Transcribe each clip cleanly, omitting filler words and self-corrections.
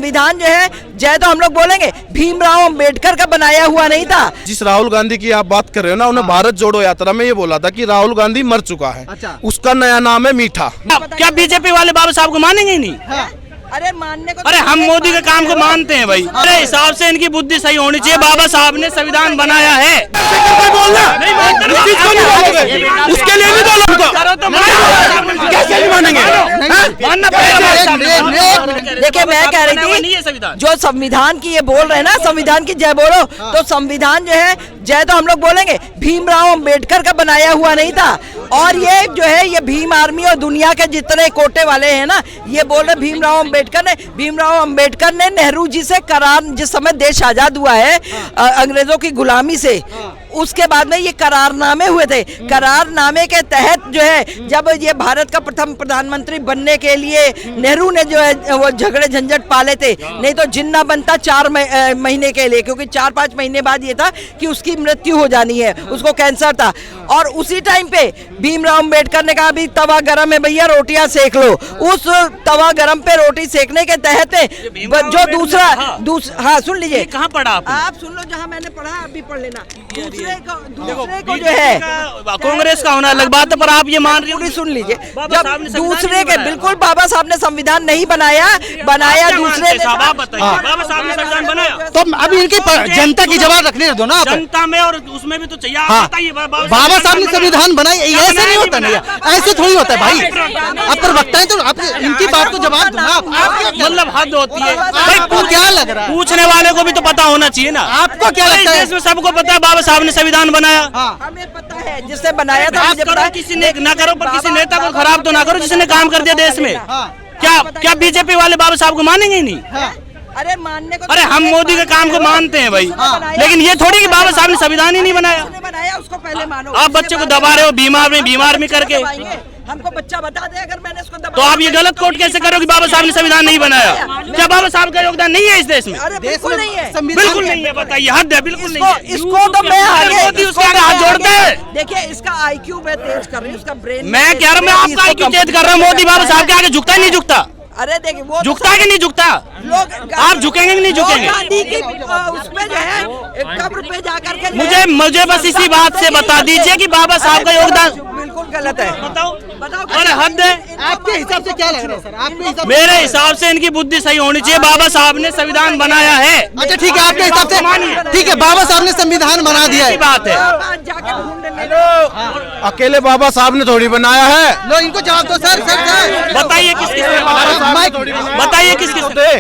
संविधान जो है जय तो हम लोग बोलेंगे भीमराव अंबेडकर का बनाया हुआ नहीं था। जिस राहुल गांधी की आप बात कर रहे हो ना, उन्हें भारत जोड़ो यात्रा में ये बोला था कि राहुल गांधी मर चुका है। अच्छा। उसका नया नाम है मीठा। क्या बीजेपी वाले बाबा साहब को मानेंगे ही नहीं? अरे मानने को अरे हम मोदी के काम को मानते हैं भाई। अरे हिसाब से इनकी बुद्धि सही होनी चाहिए। बाबा साहब ने संविधान बनाया है। उसके लिए नहीं बोला, कैसे नहीं मानेंगे? देखिए मैं कह रही थी जो संविधान की ये बोल रहे हैं ना, संविधान की जय बोलो, तो संविधान जो है जय तो हम लोग बोलेंगे भीमराव अंबेडकर का बनाया हुआ नहीं था। और ये जो है ये भीम आर्मी और दुनिया के जितने कोटे वाले हैं ना, ये बोल रहे भीमराव अंबेडकर ने नेहरू जी से करार, जिस समय देश आजाद हुआ है अंग्रेजों की गुलामी से, उसके बाद में ये करारनामे हुए थे। करारनामे के तहत जो है जब ये भारत का प्रथम प्रधानमंत्री बनने के लिए नेहरू ने जो है वो झगड़े झंझट पाले थे, नहीं तो जिन्ना बनता 4 महीने के लिए, क्योंकि 4-5 महीने बाद ये था कि उसकी मृत्यु हो जानी है, उसको कैंसर था। और उसी टाइम पे भीमराव अंबेडकर ने कहा अभी तवा गरम है भैया, रोटियां सेक लो। उस तवा गरम पे रोटी सेकने के तहत जो दूसरा हाँ सुन लीजिए, कहाँ पढ़ा आप सुन लो, जहाँ मैंने पढ़ा आप भी पढ़ लेना। दूसरे को जो है कांग्रेस का होना अलग बात है, पर आप ये मान रही पूरी सुन लीजिए, जब दूसरे के बिल्कुल बाबा साहब ने संविधान नहीं बनाया दूसरे ने। बाबा साहब ने संविधान बनाया तो अभी इनकी जनता की जवाब रखने दो ना। जनता में और उसमें भी तो चाहिए। हाँ। बाबा साहब ने संविधान बनाई, ऐसे नहीं होता नहीं, ऐसे थोड़ी होता है भाई। आप प्रवक्ता है तो आप इनकी बात को जवाब दो ना। मतलब हद होती है। आपको क्या लग रहा है? पूछने वाले को भी तो पता होना चाहिए ना। आपको क्या लगता है? इसमें सबको पता है बाबा साहब ने संविधान बनाया। हमें पता है जिसने बनाया था, मुझे पता है। किसी ने ना करो, पर किसी नेता को खराब तो ना करो जिसने काम कर दिया देश में। क्या बीजेपी वाले बाबा साहब को मानेंगे ही नहीं? अरे मानने को, अरे हम मोदी के काम को मानते हैं भाई, लेकिन ये थोड़ी कि बाबा साहब ने संविधान ही नहीं बनाया। उसको पहले मानो। आप बच्चे को दबा रहे हो बीमार में करके। हमको बच्चा बता दे अगर मैंने उसको दबाया तो आप ये गलत कोट कैसे करो कि बाबा साहब ने संविधान नहीं बनाया? क्या बाबा साहब का योगदान नहीं है इस देश में? अरे बिल्कुल नहीं है, बिल्कुल नहीं है। बताइए, हद है, बिल्कुल नहीं है। इसको तो मैं मोदी उसके आगे हाथ जोड़ते हैं। देखिए इसका IQ मैं तेज कर रही हूँ, उसका ब्रेन मैं कह रहा हूँ, मैं आपका IQ तेज कर रहा हूँ। मोदी बाबा साहब के आगे झुकता नहीं झुकता? अरे देखिए वो झुकता कि नहीं झुकता? लोग आप झुकेंगे कि नहीं झुकेंगे? गांधी की उसमें जो है कब्र पे जाकर के मुझे बस इसी बात से बता दीजिए कि बाबा साहब का योगदान बिल्कुल गलत है। बताओ। अरे हद है। आपके हिसाब से क्या लग रहा है सर? आपके हिसाब मेरे हिसाब से इनकी बुद्धि सही होनी चाहिए। बाबा साहब ने संविधान बनाया है। अच्छा ठीक है, आपके हिसाब से ठीक है, बाबा साहब ने संविधान बना दिया है। बात है। अकेले बाबा साहब ने थोड़ी बनाया है। लो इनको जवाब दो सर। बताइए बताइए किस किस थे?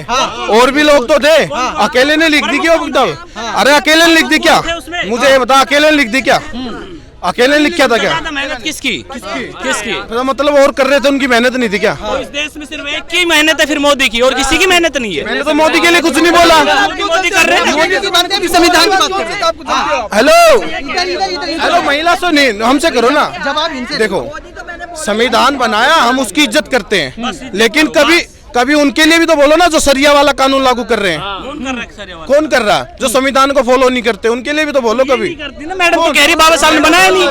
और भी लोग तो थे, अकेले ने लिख दी क्या तब? अरे अकेले ने लिख दी क्या? मुझे ये बता, अकेले ने लिख दी क्या? अकेले ने लिखा था क्या? मेहनत किसकी? तो मतलब और कर रहे थे, उनकी मेहनत नहीं थी क्या? इस देश में सिर्फ एक की मेहनत है, फिर मोदी की, और किसी की मेहनत नहीं है। मैंने तो मोदी के लिए कुछ नहीं बोला। मोदी कर रहे हैं, संविधान की बात कर रहे हैं। हेलो महिला सो नहीं, हमसे करो ना जवाब इनसे देखो, संविधान बनाया, हम उसकी इज्जत करते हैं, लेकिन कभी उनके लिए भी तो बोलो ना जो सरिया वाला कानून लागू कर रहे हैं। कौन कर रहा है? जो संविधान को फॉलो नहीं करते, उनके लिए भी तो बोलो कभी। मैडम तो कह रही बाबा साहब ने बनाया नहीं।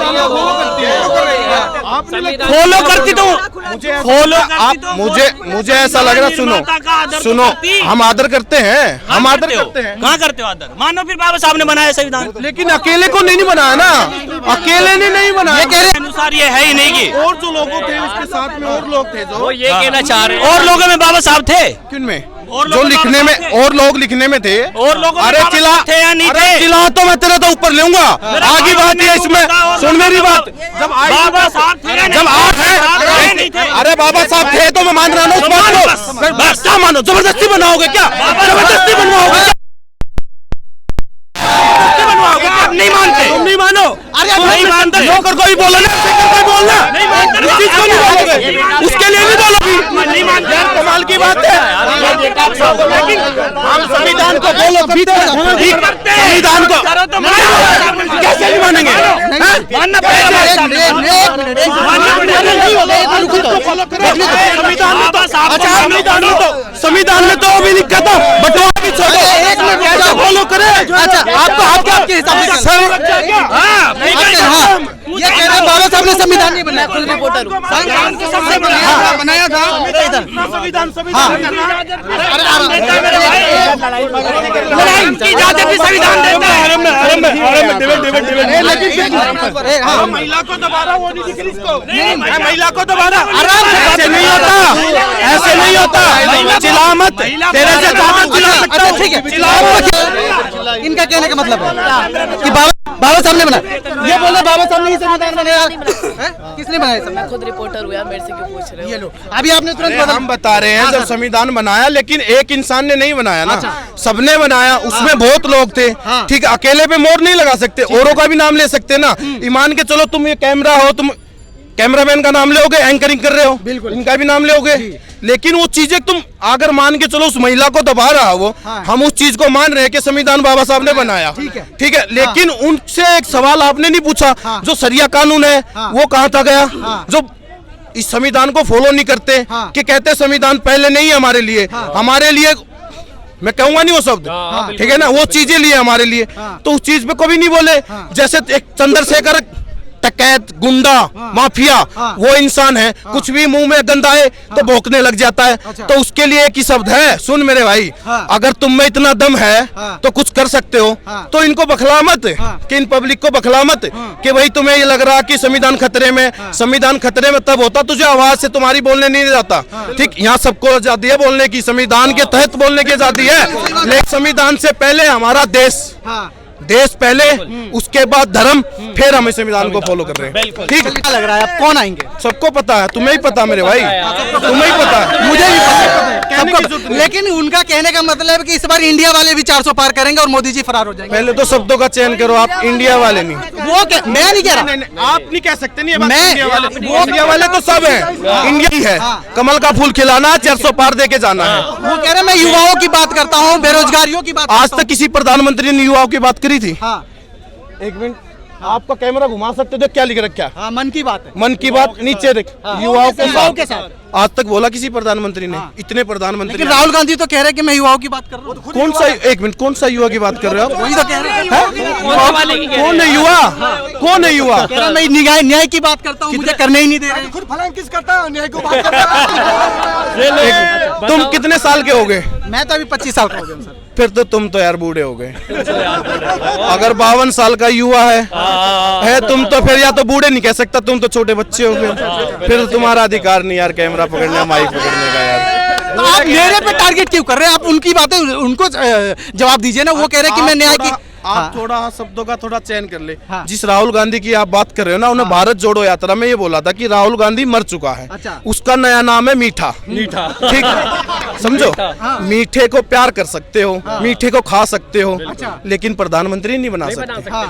फॉलो करती तो मुझे ऐसा लग रहा, सुनो हम आदर करते हैं, हम आदर करते हैं। कहाँ करते हो आदर? मानो फिर बाबा साहब ने बनाया संविधान, लेकिन अकेले को नहीं बनाया ना, अकेले ने नहीं बनाया। अनुसार ये है ही नहीं की। और जो लोगों थे उसके साथ में और लोग थे जो ये कहना चाह रहे हैं। और लोगों में बाबा साहब थे? किनमें? जो लिखने में, और लोग लिखने में थे। और लोग अरे चिल्ला थे या नहीं थे? चिल्ला तो मैं तेरे तो ऊपर लूंगा। आगे बात है इसमें, सुन मेरी बात। जब बाबा साहब थे, जब आप हैं, अरे बाबा साहब थे तो मैं मान रहा हूँ उस बात को। बस क्या मानो? जबरदस्ती बनाओगे क्या? जबरदस्ती बनवाओगे? आप नहीं मानते? तुम नहीं मानो? अरे नहीं मानते? नौकर को ही बोलो ना, कोई बोलना नहीं मानते? इस चीज को नहीं बोलोगे, उसके लिए नहीं बोलोगी। नहीं मानते? यार कमाल की बात है। हम संविधान को बोलो, संविधान को कैसे नहीं मानेंगे? मानना पड़ेगा। संविधान में तो अभी लिखा था बंटवारा भी छोड़ो, कैसे फॉलो करे? अच्छा आपके हिसाब से सर ये कह रहे हैं बाबा साहब ने संविधान नहीं बनाया, खुद रिपोर्टर बनाया था। उनकी जाति भी संविधान देता है। महिला को दोबारा वो नहीं दिख रही इसको, महिला को दोबारा आराम से ऐसे नहीं होता, ऐसे नहीं होता। चिल्ला मत, तेरे से ताकत चिल्ला सकता हूं। ठीक है, इनका कहने का मतलब है कि बाबा साहब ने बनाया। ये बोल रहे बाबा साहब ने ही संविधान बनाया। किसने बनाया संविधान? खुद रिपोर्टर हुआ, मेरे से क्यों पूछ रहे हो? ये लो, अभी आपने तुरंत अरे हम बता रहे हैं जब संविधान बनाया, लेकिन एक इंसान ने नहीं बनाया ना, सबने बनाया। उसमें बहुत लोग थे, ठीक है, अकेले पे मोहर नहीं लगा सकते, औरों का भी नाम ले सकते ना। ईमान के चलो, तुम ये कैमरा हो, तुम कैमरामैन का नाम लोगे, एंकरिंग कर रहे हो, बिल्कुल इनका भी नाम लोगे। लेकिन वो चीजें तुम अगर मान के चलो, उस महिला को दबा रहा वो, हम उस चीज को मान रहे हैं कि संविधान बाबा साहब ने बनाया, ठीक है। लेकिन उनसे एक सवाल आपने नहीं पूछा, जो शरिया कानून है वो कहाँ था गया, जो इस संविधान को फॉलो नहीं करते, कि कहते संविधान पहले नहीं है हमारे लिए, हमारे लिए मैं कहूंगा नहीं वो शब्द, ठीक है ना, वो चीजें लिए हमारे लिए, तो उस चीज पे कभी नहीं बोले। जैसे एक चंद्रशेखर टकैत, गुंडा, माफिया, वो इंसान है, कुछ भी मुंह में गंदा है तो भौंकने लग जाता है। तो उसके लिए एक ही शब्द है, सुन मेरे भाई, अगर तुम में इतना दम है तो कुछ कर सकते हो, तो इनको बखला मत, कि इन पब्लिक को बखला मत कि भाई तुम्हें ये लग रहा कि संविधान खतरे में। संविधान खतरे में तब होता तुझे आवाज से तुम्हारी बोलने नहीं जाता, ठीक। यहाँ सबको आजादी है बोलने की, संविधान के तहत बोलने की आजादी है, लेकिन संविधान से पहले हमारा देश पहले, उसके बाद धर्म, फिर हम संविधान को फॉलो कर रहे हैं, ठीक है। क्या लग रहा है आप कौन आएंगे? सबको पता है, तुम्हें ही पता मेरे भाई, तुम्हें ही पता है, मुझे भी पता है, सबको। लेकिन उनका कहने का मतलब है कि इस बार इंडिया वाले भी 400 पार करेंगे और मोदी जी फरार हो जाएंगे। पहले तो शब्दों का चयन करो, आप इंडिया वाले नहीं, मैं नहीं कह रहा, आप नहीं कह सकते, नहीं मैं इंडिया वाले तो सब है, इंडिया ही है, कमल का फूल खिलाना, 400 पार दे के जाना है। वो कह रहे मैं युवाओं की बात करता हूँ, बेरोजगारियों की बात। आज तक किसी प्रधानमंत्री ने युवाओं की बात करी थी? एक मिनट, आपका कैमरा घुमा सकते हो, क्या लिख रखा है? हाँ, मन की बात है, मन की बात नीचे देख, युवाओं के साथ। आज तक बोला किसी प्रधानमंत्री ने? इतने प्रधानमंत्री। लेकिन राहुल गांधी तो कह रहे हैं कि मैं युवाओं की बात कर रहा हूँ। कौन सा, एक मिनट, कौन सा युवा की बात कर रहे हो आप? वही तो कह रहे हैं। कौन है युवा, कौन है युवा? कह रहा मैं न्याय की बात करता हूँ, मुझे करने ही नहीं दे रहे। खुद फलांग किस करता है, न्याय को बात करता है। तुम कितने साल के हो गए? मैं तो अभी 25 साल का हो गया सर। फिर तो तुम तो यार बूढ़े हो गए। अगर 52 साल का युवा है तुम, तो फिर या तो बूढ़े नहीं कह सकता, तुम तो छोटे बच्चे हो गए, फिर तुम्हारा अधिकार नहीं यार कैमरा पकड़ने, माइक पकड़ने का यार। तो आप मेरे पे टारगेट क्यों कर रहे हैं? आप उनकी बातें उनको जवाब दीजिए ना। वो कह रहे हैं कि मैं न्याय की। आप थोड़ा शब्दों का थोड़ा चयन कर ले। जिस राहुल गांधी की आप बात कर रहे हो ना, उन्हें भारत जोड़ो यात्रा में ये बोला था कि राहुल गांधी मर चुका है, उसका नया नाम है मीठा, ठीक है, समझो। मीठे को प्यार कर सकते हो, मीठे को खा सकते हो, लेकिन प्रधानमंत्री नहीं बना सकते।